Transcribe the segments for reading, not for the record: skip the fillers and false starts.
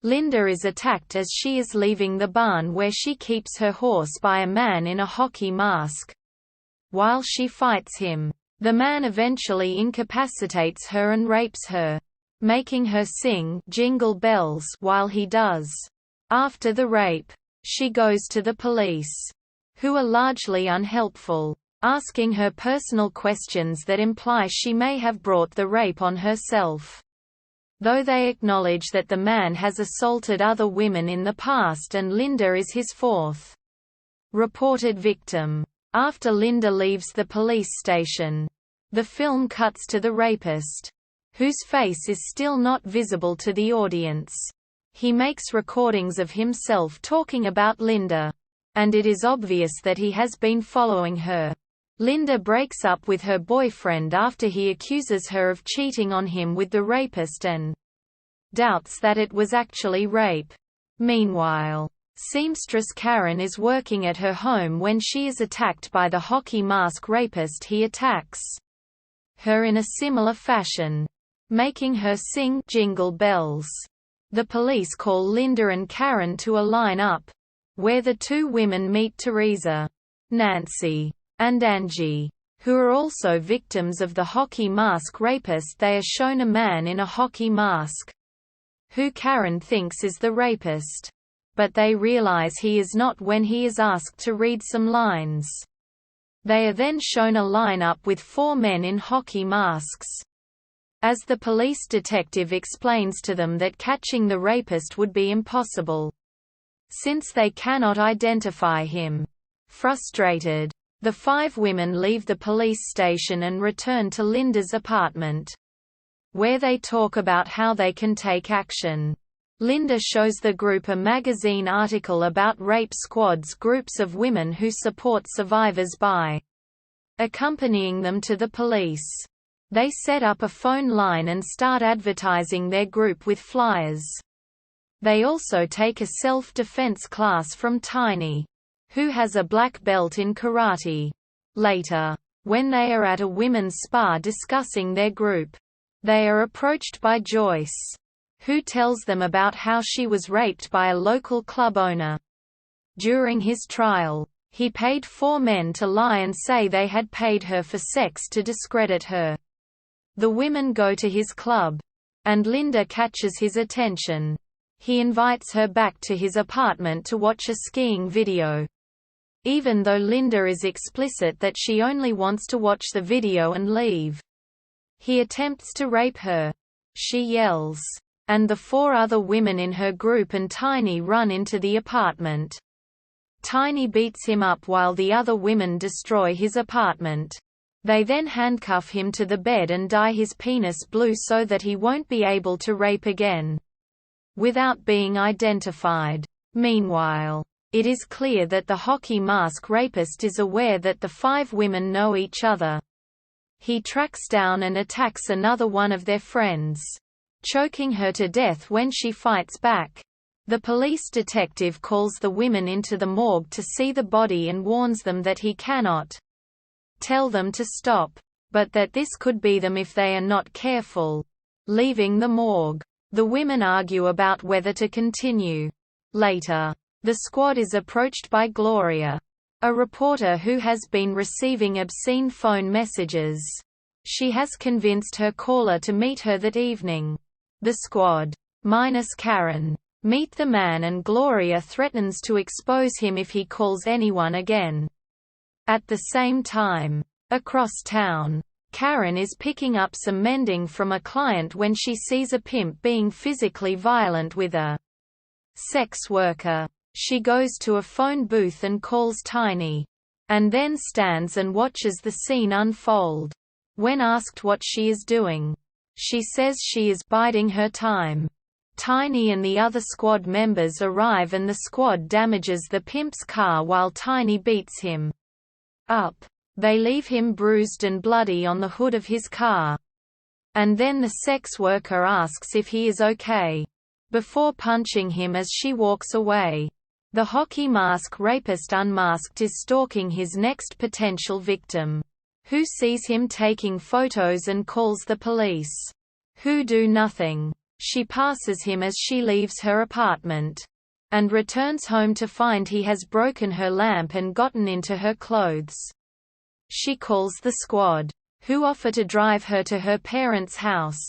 Linda is attacked as she is leaving the barn where she keeps her horse by a man in a hockey mask. While she fights him, the man eventually incapacitates her and rapes her, making her sing "Jingle Bells" while he does. After the rape, she goes to the police, who are largely unhelpful, asking her personal questions that imply she may have brought the rape on herself. Though they acknowledge that the man has assaulted other women in the past and Linda is his fourth reported victim. After Linda leaves the police station, the film cuts to the rapist, whose face is still not visible to the audience. He makes recordings of himself talking about Linda, and it is obvious that he has been following her. Linda breaks up with her boyfriend after he accuses her of cheating on him with the rapist and doubts that it was actually rape. Meanwhile, seamstress Karen is working at her home when she is attacked by the hockey mask rapist. He attacks her in a similar fashion, making her sing "Jingle Bells." The police call Linda and Karen to a line-up, where the two women meet Teresa, Nancy, and Angie, who are also victims of the hockey mask rapist. They are shown a man in a hockey mask, who Karen thinks is the rapist, but they realize he is not when he is asked to read some lines. They are then shown a lineup with 4 men in hockey masks. As the police detective explains to them that catching the rapist would be impossible, since they cannot identify him. Frustrated, the 5 women leave the police station and return to Linda's apartment, where they talk about how they can take action. Linda shows the group a magazine article about rape squads, groups of women who support survivors by accompanying them to the police. They set up a phone line and start advertising their group with flyers. They also take a self-defense class from Tiny, who has a black belt in karate. Later, when they are at a women's spa discussing their group, they are approached by Joyce, who tells them about how she was raped by a local club owner. During his trial, he paid 4 men to lie and say they had paid her for sex to discredit her. The women go to his club, and Linda catches his attention. He invites her back to his apartment to watch a skiing video. Even though Linda is explicit that she only wants to watch the video and leave, he attempts to rape her. She yells, and the 4 other women in her group and Tiny run into the apartment. Tiny beats him up while the other women destroy his apartment. They then handcuff him to the bed and dye his penis blue so that he won't be able to rape again, without being identified. Meanwhile, it is clear that the hockey mask rapist is aware that the 5 women know each other. He tracks down and attacks another one of their friends, choking her to death when she fights back. The police detective calls the women into the morgue to see the body and warns them that he cannot tell them to stop, but that this could be them if they are not careful. Leaving the morgue, the women argue about whether to continue. Later, the squad is approached by Gloria, a reporter who has been receiving obscene phone messages. She has convinced her caller to meet her that evening. The squad, minus Karen, meet the man and Gloria threatens to expose him if he calls anyone again. At the same time, across town, Karen is picking up some mending from a client when she sees a pimp being physically violent with a sex worker. She goes to a phone booth and calls Tiny, and then stands and watches the scene unfold. When asked what she is doing, she says she is biding her time. Tiny and the other squad members arrive and the squad damages the pimp's car while Tiny beats him up. They leave him bruised and bloody on the hood of his car. And then the sex worker asks if he is okay, before punching him as she walks away. The hockey mask rapist unmasked is stalking his next potential victim, who sees him taking photos and calls the police, who do nothing. She passes him as she leaves her apartment, and returns home to find he has broken her lamp and gotten into her clothes. She calls the squad, who offer to drive her to her parents' house.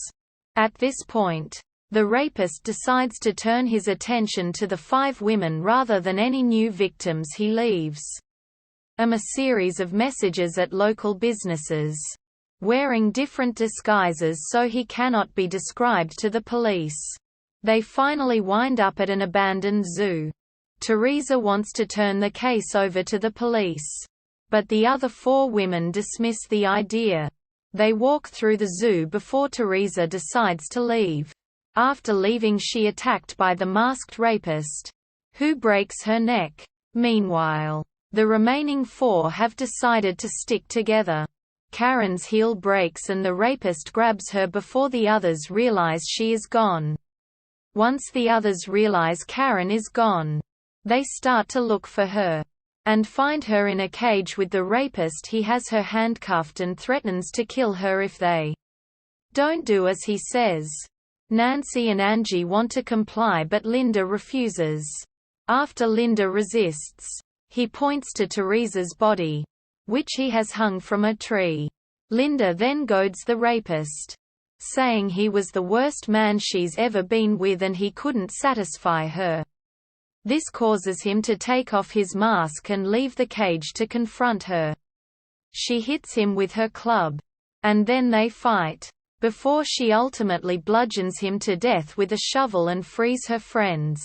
At this point, the rapist decides to turn his attention to the 5 women rather than any new victims he leaves. A series of messages at local businesses, wearing different disguises so he cannot be described to the police. They finally wind up at an abandoned zoo. Teresa wants to turn the case over to the police, but the other 4 women dismiss the idea. They walk through the zoo before Teresa decides to leave. After leaving, she attacked by the masked rapist, who breaks her neck. Meanwhile, the remaining 4 have decided to stick together. Karen's heel breaks and the rapist grabs her before the others realize she is gone. Once the others realize Karen is gone, they start to look for her, and find her in a cage with the rapist. He has her handcuffed and threatens to kill her if they don't do as he says. Nancy and Angie want to comply but Linda refuses. After Linda resists, he points to Teresa's body, which he has hung from a tree. Linda then goads the rapist, saying he was the worst man she's ever been with and he couldn't satisfy her. This causes him to take off his mask and leave the cage to confront her. She hits him with her club, and then they fight, before she ultimately bludgeons him to death with a shovel and frees her friends.